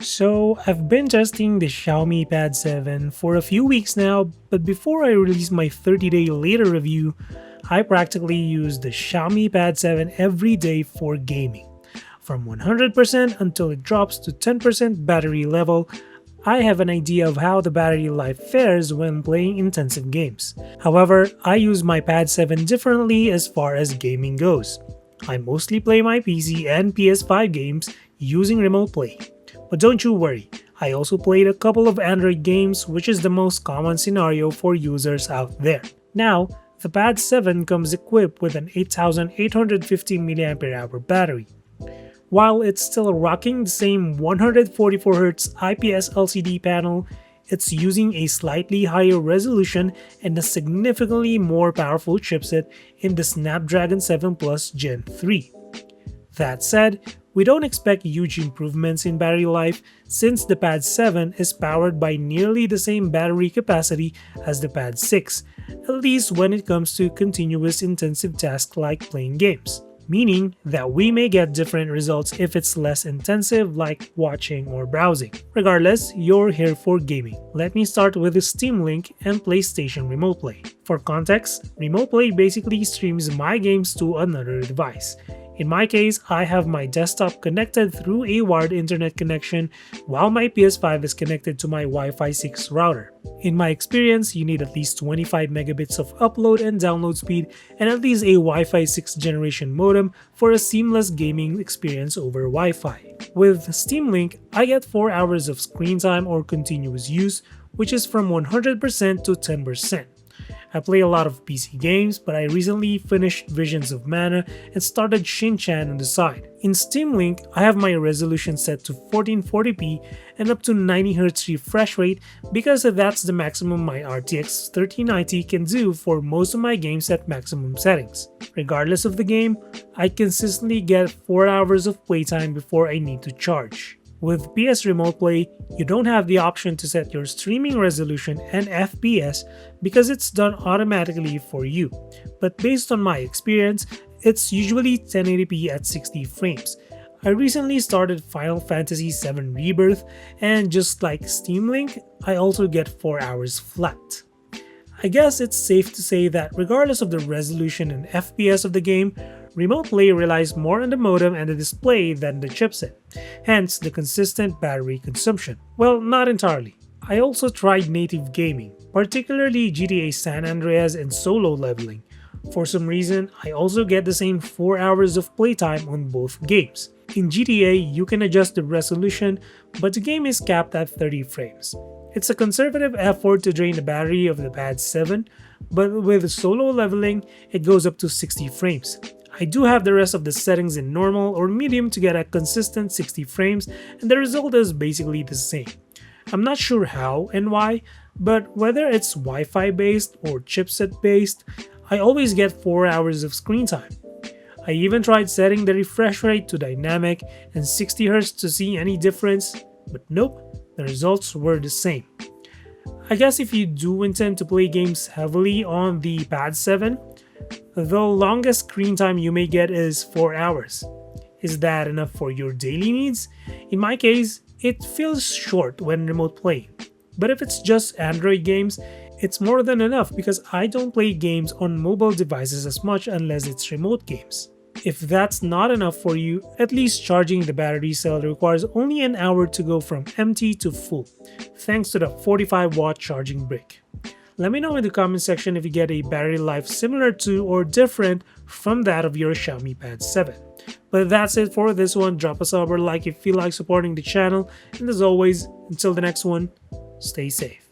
So, I've been testing the Xiaomi Pad 7 for a few weeks now, but before I release my 30-day later review, I practically use the Xiaomi Pad 7 every day for gaming. From 100% until it drops to 10% battery level, I have an idea of how the battery life fares when playing intensive games. However, I use my Pad 7 differently as far as gaming goes. I mostly play my PC and PS5 games using remote play. But don't you worry, I also played a couple of Android games, which is the most common scenario for users out there. Now, the Pad 7 comes equipped with an 8850 mAh battery. While it's still rocking the same 144Hz IPS LCD panel, it's using a slightly higher resolution and a significantly more powerful chipset in the Snapdragon 7 Plus Gen 3. That said, we don't expect huge improvements in battery life since the Pad 7 is powered by nearly the same battery capacity as the Pad 6, at least when it comes to continuous intensive tasks like playing games. Meaning that we may get different results if it's less intensive like watching or browsing. Regardless, you're here for gaming. Let me start with the Steam Link and PlayStation Remote Play. For context, Remote Play basically streams my games to another device. In my case, I have my desktop connected through a wired internet connection while my PS5 is connected to my Wi-Fi 6 router. In my experience, you need at least 25 megabits of upload and download speed and at least a Wi-Fi 6 generation modem for a seamless gaming experience over Wi-Fi. With Steam Link, I get 4 hours of screen time or continuous use, which is from 100% to 10%. I play a lot of PC games, but I recently finished Visions of Mana and started Shin-Chan on the side. In Steam Link, I have my resolution set to 1440p and up to 90Hz refresh rate because that's the maximum my RTX 3090 can do for most of my games at maximum settings. Regardless of the game, I consistently get 4 hours of playtime before I need to charge. With PS Remote Play, you don't have the option to set your streaming resolution and FPS because it's done automatically for you. But based on my experience, it's usually 1080p at 60 frames. I recently started Final Fantasy VII Rebirth, and just like Steam Link, I also get 4 hours flat. I guess it's safe to say that regardless of the resolution and FPS of the game, Remote Play relies more on the modem and the display than the chipset, hence the consistent battery consumption. Well, not entirely. I also tried native gaming, particularly GTA San Andreas and solo leveling. For some reason, I also get the same 4 hours of playtime on both games. In GTA, you can adjust the resolution, but the game is capped at 30 frames. It's a conservative effort to drain the battery of the Pad 7, but with solo leveling, it goes up to 60 frames. I do have the rest of the settings in normal or medium to get a consistent 60 frames, and the result is basically the same. I'm not sure how and why, but whether it's Wi-Fi based or chipset based, I always get 4 hours of screen time. I even tried setting the refresh rate to dynamic and 60Hz to see any difference, but nope, the results were the same. I guess if you do intend to play games heavily on the Pad 7, the longest screen time you may get is 4 hours. Is that enough for your daily needs? In my case, it feels short when remote playing. But if it's just Android games, it's more than enough because I don't play games on mobile devices as much unless it's remote games. If that's not enough for you, at least charging the battery cell requires only an hour to go from empty to full, thanks to the 45-watt charging brick. Let me know in the comment section if you get a battery life similar to or different from that of your Xiaomi Pad 7. But that's it for this one. Drop a sub or like if you feel like supporting the channel, and as always, until the next one, stay safe.